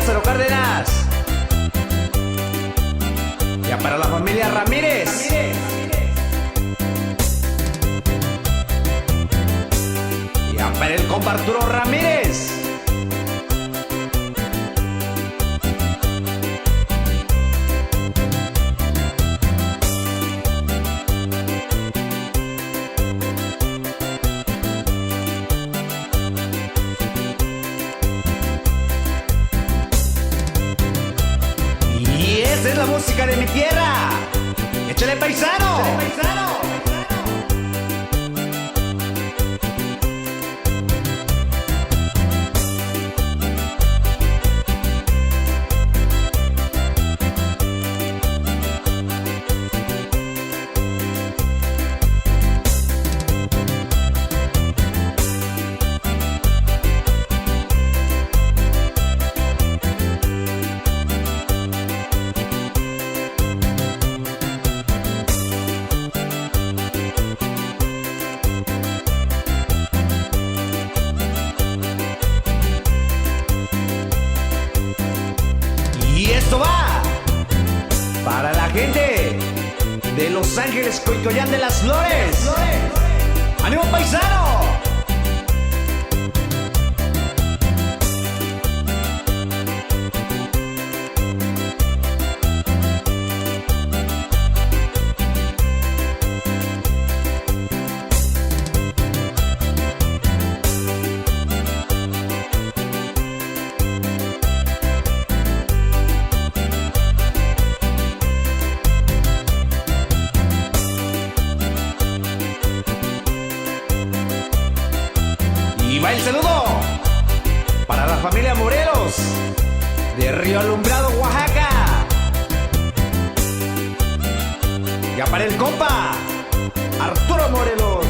Lázaro Cárdenas. Ya para la familia Ramírez. Ya para el compa Arturo Ramírez. Y esa es la música de mi tierra. ¡Échale paisano! ¡Échale paisano! Y esto va para la gente de Los Ángeles, Coyoacán de las Flores. ¡Ánimo paisano! Y va el saludo para la familia Morelos de Río Alumbrado, Oaxaca. Ya para el compa Arturo Morelos.